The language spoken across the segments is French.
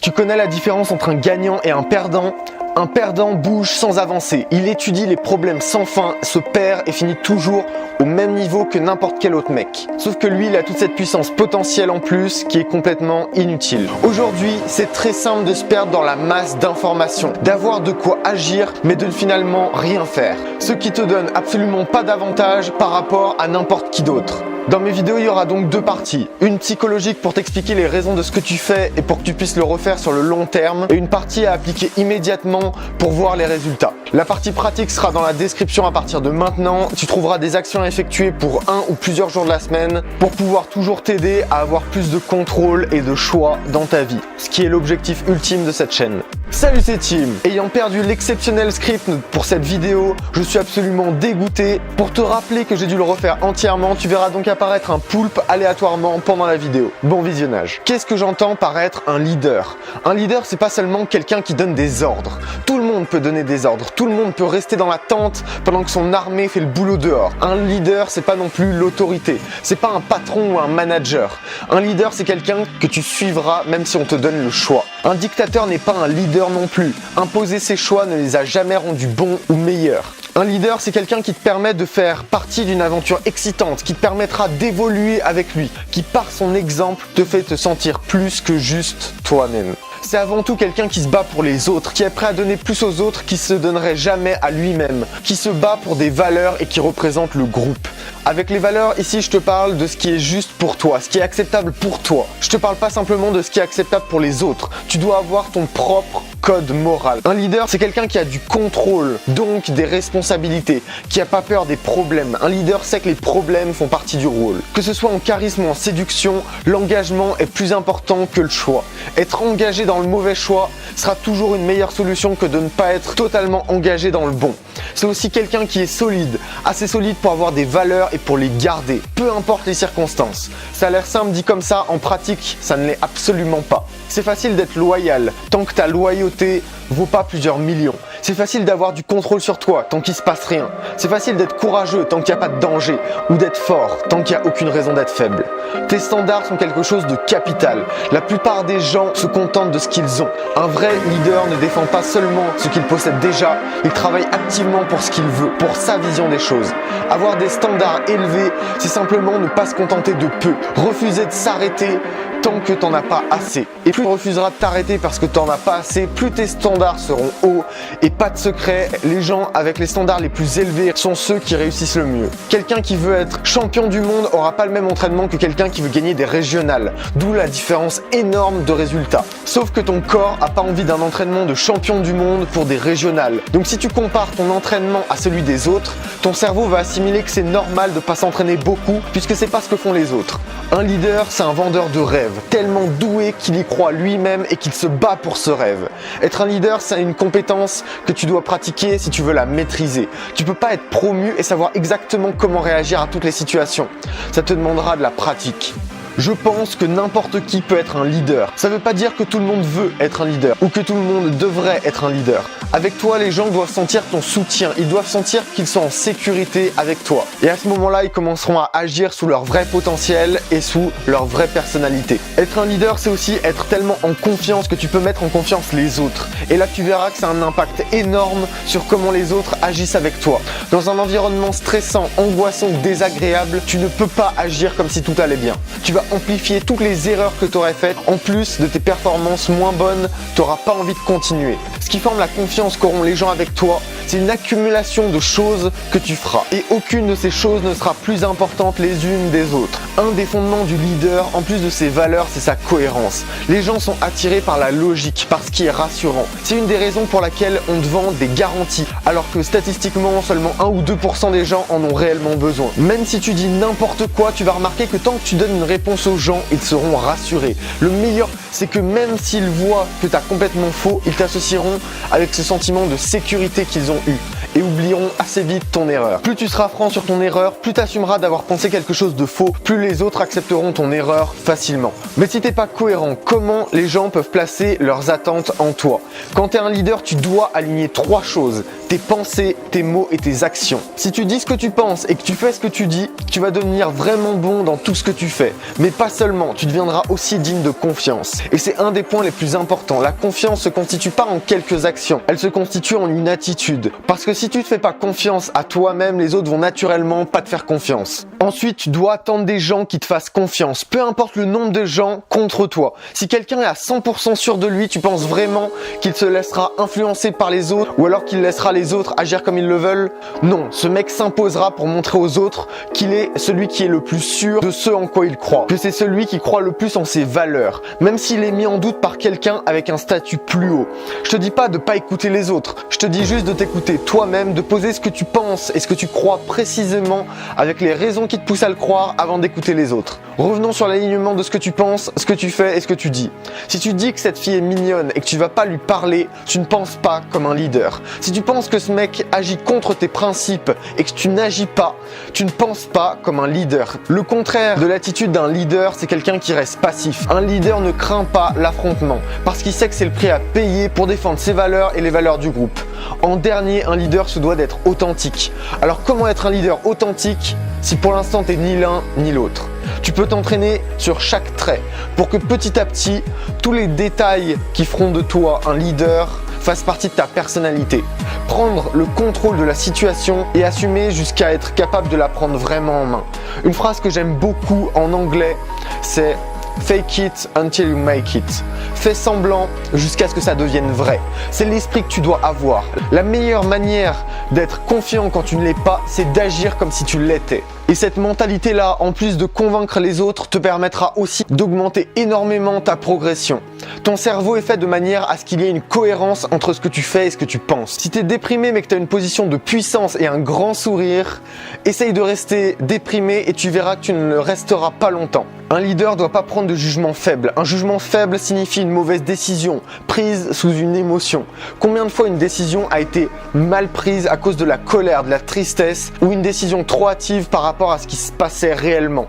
Tu connais la différence entre un gagnant et un perdant? Un perdant bouge sans avancer, il étudie les problèmes sans fin, se perd et finit toujours au même niveau que n'importe quel autre mec. Sauf que lui, il a toute cette puissance potentielle en plus qui est complètement inutile. Aujourd'hui, c'est très simple de se perdre dans la masse d'informations, d'avoir de quoi agir mais de finalement rien faire. Ce qui te donne absolument pas d'avantage par rapport à n'importe qui d'autre. Dans mes vidéos, il y aura donc deux parties. Une psychologique pour t'expliquer les raisons de ce que tu fais et pour que tu puisses le refaire sur le long terme. Et une partie à appliquer immédiatement pour voir les résultats. La partie pratique sera dans la description à partir de maintenant. Tu trouveras des actions à effectuer pour un ou plusieurs jours de la semaine pour pouvoir toujours t'aider à avoir plus de contrôle et de choix dans ta vie. Ce qui est l'objectif ultime de cette chaîne. Salut, c'est Tim. Ayant perdu l'exceptionnel script pour cette vidéo, je suis absolument dégoûté. Pour te rappeler que j'ai dû le refaire entièrement, tu verras donc apparaître un poulpe aléatoirement pendant la vidéo. Bon visionnage. Qu'est-ce que j'entends par être un leader? Un leader, c'est pas seulement quelqu'un qui donne des ordres. Tout le monde peut donner des ordres. Tout le monde peut rester dans la tente pendant que son armée fait le boulot dehors. Un leader, c'est pas non plus l'autorité. C'est pas un patron ou un manager. Un leader, c'est quelqu'un que tu suivras même si on te donne le choix. Un dictateur n'est pas un leader non plus. Imposer ses choix ne les a jamais rendus bons ou meilleurs. Un leader, c'est quelqu'un qui te permet de faire partie d'une aventure excitante, qui te permettra d'évoluer avec lui, qui par son exemple te fait te sentir plus que juste toi-même. C'est avant tout quelqu'un qui se bat pour les autres, qui est prêt à donner plus aux autres, qui se donnerait jamais à lui-même, qui se bat pour des valeurs et qui représente le groupe. Avec les valeurs, ici je te parle de ce qui est juste pour toi, ce qui est acceptable pour toi. Je te parle pas simplement de ce qui est acceptable pour les autres. Tu dois avoir ton propre code moral. Un leader, c'est quelqu'un qui a du contrôle, donc des responsabilités, qui a pas peur des problèmes. Un leader sait que les problèmes font partie du rôle. Que ce soit en charisme ou en séduction, l'engagement est plus important que le choix. Être engagé dans le mauvais choix sera toujours une meilleure solution que de ne pas être totalement engagé dans le bon. C'est aussi quelqu'un qui est solide, assez solide pour avoir des valeurs et pour les garder, peu importe les circonstances. Ça a l'air simple dit comme ça, en pratique, ça ne l'est absolument pas. C'est facile d'être loyal, tant que ta loyauté vaut pas plusieurs millions. C'est facile d'avoir du contrôle sur toi tant qu'il se passe rien. C'est facile d'être courageux tant qu'il n'y a pas de danger, ou d'être fort tant qu'il n'y a aucune raison d'être faible. Tes standards sont quelque chose de capital. La plupart des gens se contentent de ce qu'ils ont. Un vrai leader ne défend pas seulement ce qu'il possède déjà, il travaille activement pour ce qu'il veut, pour sa vision des choses. Avoir des standards élevés, c'est simplement ne pas se contenter de peu. Refuser de s'arrêter tant que t'en as pas assez. Et plus tu refuseras de t'arrêter parce que t'en as pas assez, plus tes standards seront hauts. Et pas de secret, les gens avec les standards les plus élevés sont ceux qui réussissent le mieux. Quelqu'un qui veut être champion du monde aura pas le même entraînement que quelqu'un qui veut gagner des régionales. D'où la différence énorme de résultats. Sauf que ton corps a pas envie d'un entraînement de champion du monde pour des régionales. Donc si tu compares ton entraînement à celui des autres, ton cerveau va assimiler que c'est normal de pas s'entraîner beaucoup puisque c'est pas ce que font les autres. Un leader, c'est un vendeur de rêves, tellement doué qu'il y croit lui-même et qu'il se bat pour ce rêve. Être un leader, c'est une compétence que tu dois pratiquer si tu veux la maîtriser. Tu peux pas être promu et savoir exactement comment réagir à toutes les situations. Ça te demandera de la pratique. Je pense que n'importe qui peut être un leader. Ça veut pas dire que tout le monde veut être un leader ou que tout le monde devrait être un leader. Avec toi, les gens doivent sentir ton soutien. Ils doivent sentir qu'ils sont en sécurité avec toi. Et à ce moment-là, ils commenceront à agir sous leur vrai potentiel et sous leur vraie personnalité. Être un leader, c'est aussi être tellement en confiance que tu peux mettre en confiance les autres. Et là, tu verras que ça a un impact énorme sur comment les autres agissent avec toi. Dans un environnement stressant, angoissant ou désagréable, tu ne peux pas agir comme si tout allait bien. Tu vas amplifier toutes les erreurs que tu aurais faites. En plus de tes performances moins bonnes, tu n'auras pas envie de continuer. Ce qui forme la confiance qu'auront les gens avec toi, c'est une accumulation de choses que tu feras. Et aucune de ces choses ne sera plus importante les unes des autres. Un des fondements du leader, en plus de ses valeurs, c'est sa cohérence. Les gens sont attirés par la logique, par ce qui est rassurant. C'est une des raisons pour laquelle on te vend des garanties, alors que statistiquement, seulement 1 ou 2% des gens en ont réellement besoin. Même si tu dis n'importe quoi, tu vas remarquer que tant que tu donnes une réponse aux gens, ils seront rassurés. Le meilleur, c'est que même s'ils voient que tu as complètement faux, ils t'associeront avec ce sentiment de sécurité qu'ils ont eu. et oublieront assez vite ton erreur. Plus tu seras franc sur ton erreur, plus tu assumeras d'avoir pensé quelque chose de faux, plus les autres accepteront ton erreur facilement. Mais si t'es pas cohérent, comment les gens peuvent placer leurs attentes en toi? Quand tu es un leader, tu dois aligner 3 choses: tes pensées, tes mots et tes actions. Si tu dis ce que tu penses et que tu fais ce que tu dis, tu vas devenir vraiment bon dans tout ce que tu fais. Mais pas seulement, tu deviendras aussi digne de confiance. Et c'est un des points les plus importants. La confiance se constitue pas en quelques actions, elle se constitue en une attitude. Parce que si tu te fais pas confiance à toi-même, les autres vont naturellement pas te faire confiance. Ensuite, tu dois attendre des gens qui te fassent confiance, peu importe le nombre de gens contre toi. Si quelqu'un est à 100% sûr de lui, tu penses vraiment qu'il se laissera influencer par les autres ou alors qu'il laissera les autres agir comme ils le veulent? Non, ce mec s'imposera pour montrer aux autres qu'il est celui qui est le plus sûr de ce en quoi il croit, que c'est celui qui croit le plus en ses valeurs, même s'il est mis en doute par quelqu'un avec un statut plus haut. Je te dis pas de pas écouter les autres, je te dis juste de t'écouter toi-même, de poser ce que tu penses et ce que tu crois précisément avec les raisons qui te poussent à le croire avant d'écouter les autres. Revenons sur l'alignement de ce que tu penses, ce que tu fais et ce que tu dis. Si tu dis que cette fille est mignonne et que tu vas pas lui parler, tu ne penses pas comme un leader. Si tu penses que ce mec agit contre tes principes et que tu n'agis pas, tu ne penses pas comme un leader. Le contraire de l'attitude d'un leader, c'est quelqu'un qui reste passif. Un leader ne craint pas l'affrontement parce qu'il sait que c'est le prix à payer pour défendre ses valeurs et les valeurs du groupe. En dernier, un leader se doit d'être authentique. Alors comment être un leader authentique si pour l'instant t'es ni l'un ni l'autre? Tu peux t'entraîner sur chaque trait pour que petit à petit, tous les détails qui feront de toi un leader fassent partie de ta personnalité. Prendre le contrôle de la situation et assumer jusqu'à être capable de la prendre vraiment en main. Une phrase que j'aime beaucoup en anglais, c'est fake it until you make it. Fais semblant jusqu'à ce que ça devienne vrai. C'est l'esprit que tu dois avoir. La meilleure manière d'être confiant quand tu ne l'es pas, c'est d'agir comme si tu l'étais. Et cette mentalité-là, en plus de convaincre les autres, te permettra aussi d'augmenter énormément ta progression. Ton cerveau est fait de manière à ce qu'il y ait une cohérence entre ce que tu fais et ce que tu penses. Si tu es déprimé mais que tu as une position de puissance et un grand sourire, essaye de rester déprimé et tu verras que tu ne le resteras pas longtemps. Un leader ne doit pas prendre de jugement faible. Un jugement faible signifie une mauvaise décision, prise sous une émotion. Combien de fois une décision a été mal prise à cause de la colère, de la tristesse ou une décision trop hâtive par rapport à ce qui se passait réellement?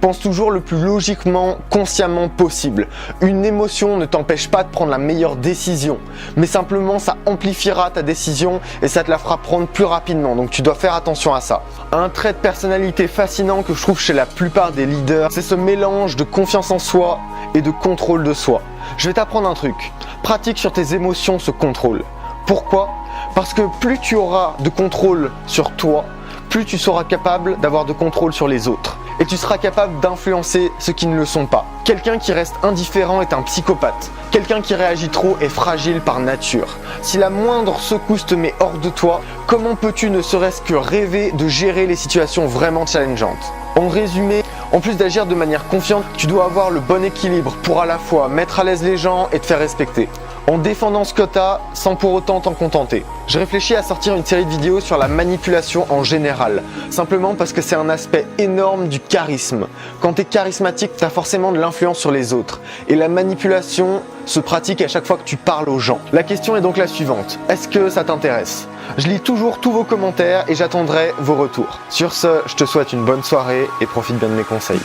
Pense toujours le plus logiquement, consciemment possible. Une émotion ne t'empêche pas de prendre la meilleure décision, mais simplement ça amplifiera ta décision et ça te la fera prendre plus rapidement, donc tu dois faire attention à ça. Un trait de personnalité fascinant que je trouve chez la plupart des leaders, c'est ce mélange de confiance en soi et de contrôle de soi. Je vais t'apprendre un truc, pratique sur tes émotions ce contrôle. Pourquoi? Parce que plus tu auras de contrôle sur toi, plus tu seras capable d'avoir de contrôle sur les autres. Et tu seras capable d'influencer ceux qui ne le sont pas. Quelqu'un qui reste indifférent est un psychopathe. Quelqu'un qui réagit trop est fragile par nature. Si la moindre secousse te met hors de toi, comment peux-tu ne serait-ce que rêver de gérer les situations vraiment challengeantes? En résumé, en plus d'agir de manière confiante, tu dois avoir le bon équilibre pour à la fois mettre à l'aise les gens et te faire respecter, en défendant ce que t'as sans pour autant t'en contenter. Je réfléchis à sortir une série de vidéos sur la manipulation en général, simplement parce que c'est un aspect énorme du charisme. Quand t'es charismatique, t'as forcément de l'influence sur les autres, et la manipulation se pratique à chaque fois que tu parles aux gens. La question est donc la suivante, est-ce que ça t'intéresse? Je lis toujours tous vos commentaires et j'attendrai vos retours. Sur ce, je te souhaite une bonne soirée et profite bien de mes conseils.